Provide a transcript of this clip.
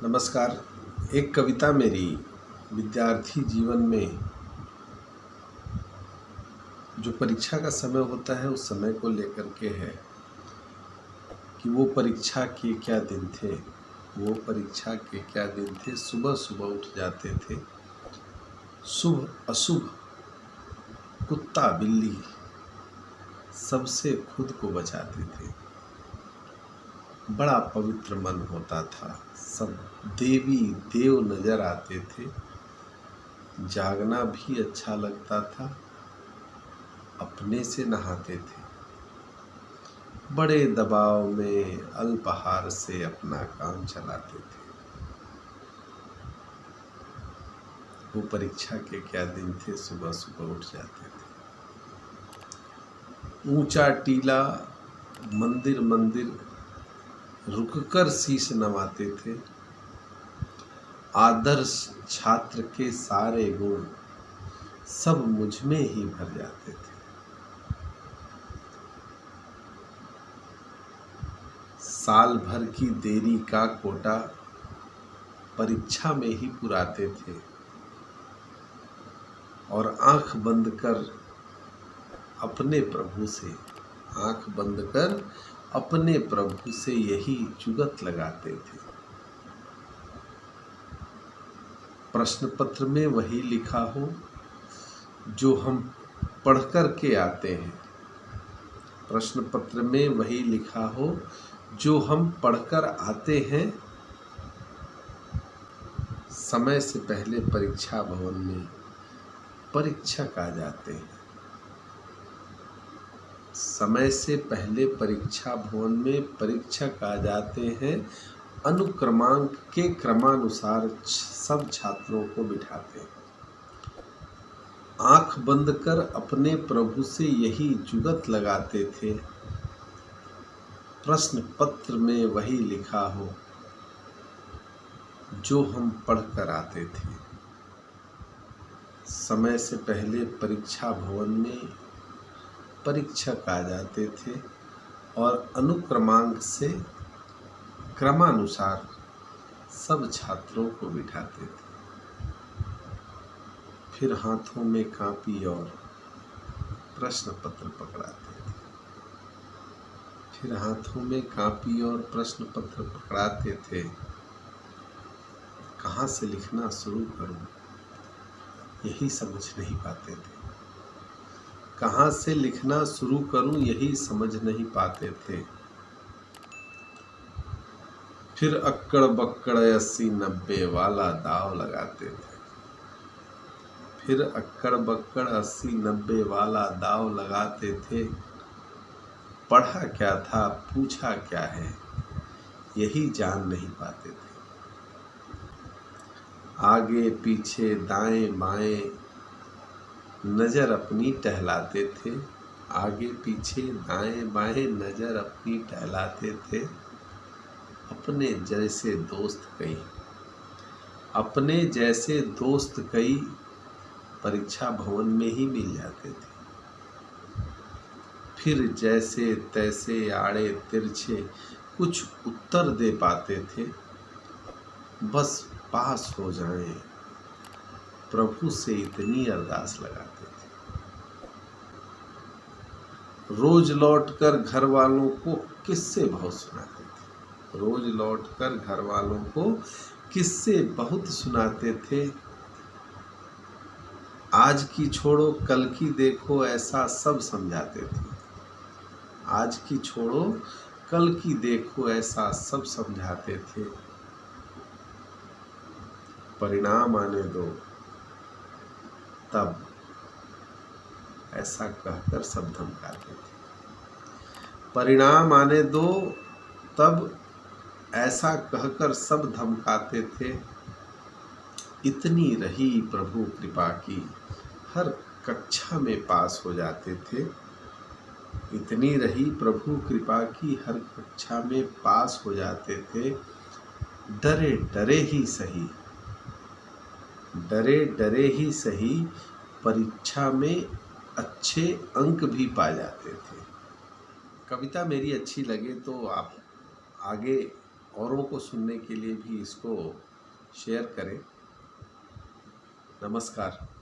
नमस्कार। एक कविता मेरी विद्यार्थी जीवन में जो परीक्षा का समय होता है उस समय को लेकर के है कि वो परीक्षा के क्या दिन थे। वो परीक्षा के क्या दिन थे। सुबह सुबह उठ जाते थे, शुभ अशुभ कुत्ता बिल्ली सबसे खुद को बचाते थे। बड़ा पवित्र मन होता था, सब देवी देव नजर आते थे। जागना भी अच्छा लगता था, अपने से नहाते थे। बड़े दबाव में अल्पाहार से अपना काम चलाते थे। वो परीक्षा के क्या दिन थे। सुबह सुबह उठ जाते थे, ऊंचा टीला मंदिर मंदिर रुककर शीश नवाते थे। आदर्श छात्र के सारे गुण सब मुझ में ही भर जाते थे। साल भर की देरी का कोटा परीक्षा में ही पुराते थे और आंख बंद कर अपने प्रभु से यही जुगत लगाते थे। प्रश्न पत्र में वही लिखा हो जो हम पढ़ कर के आते हैं। प्रश्न पत्र में वही लिखा हो जो हम पढ़कर आते हैं। समय से पहले परीक्षा भवन में परीक्षक आ जाते हैं। समय से पहले परीक्षा भवन में परीक्षक आ जाते हैं। अनुक्रमांक के क्रमानुसार सब छात्रों को बिठाते हैं। आंख बंद कर अपने प्रभु से यही जुगत लगाते थे। प्रश्न पत्र में वही लिखा हो जो हम पढ़ कर आते थे। समय से पहले परीक्षा भवन में परीक्षक आ जाते थे और अनुक्रमांक से क्रमानुसार सब छात्रों को बिठाते थे। फिर हाथों में कापी और प्रश्न पत्र पकड़ाते थे। फिर हाथों में कापी और प्रश्न पत्र पकड़ाते थे। कहाँ से लिखना शुरू करूं यही समझ नहीं पाते थे। कहाँ से लिखना शुरू करूं यही समझ नहीं पाते थे। फिर अक्कड़ बक्कड़ 80-90 वाला दाव लगाते थे। फिर अक्कड़ बक्कड़ 80-90 वाला दाव लगाते थे। पढ़ा क्या था पूछा क्या है यही जान नहीं पाते थे। आगे पीछे दाएं बाएं नजर अपनी टहलाते थे। आगे पीछे दाएं बाएं नजर अपनी टहलाते थे। अपने जैसे दोस्त कई परीक्षा भवन में ही मिल जाते थे। फिर जैसे तैसे आड़े तिरछे कुछ उत्तर दे पाते थे। बस पास हो जाएं प्रभु से इतनी अरदास लगाते थे। रोज लौटकर घर वालों को किस्से बहुत सुनाते थे। रोज लौटकर घर वालों को किस्से बहुत सुनाते थे। आज की छोड़ो कल की देखो ऐसा सब समझाते थे। आज की छोड़ो कल की देखो ऐसा सब समझाते थे। परिणाम आने दो तब ऐसा कहकर सब धमकाते थे। परिणाम आने दो तब ऐसा कहकर सब धमकाते थे। इतनी रही प्रभु कृपा की हर कक्षा में पास हो जाते थे। इतनी रही प्रभु कृपा की हर कक्षा में पास हो जाते थे। डरे डरे ही सही परीक्षा में अच्छे अंक भी पा जाते थे। कविता मेरी अच्छी लगे तो आप आगे औरों को सुनने के लिए भी इसको शेयर करें। नमस्कार।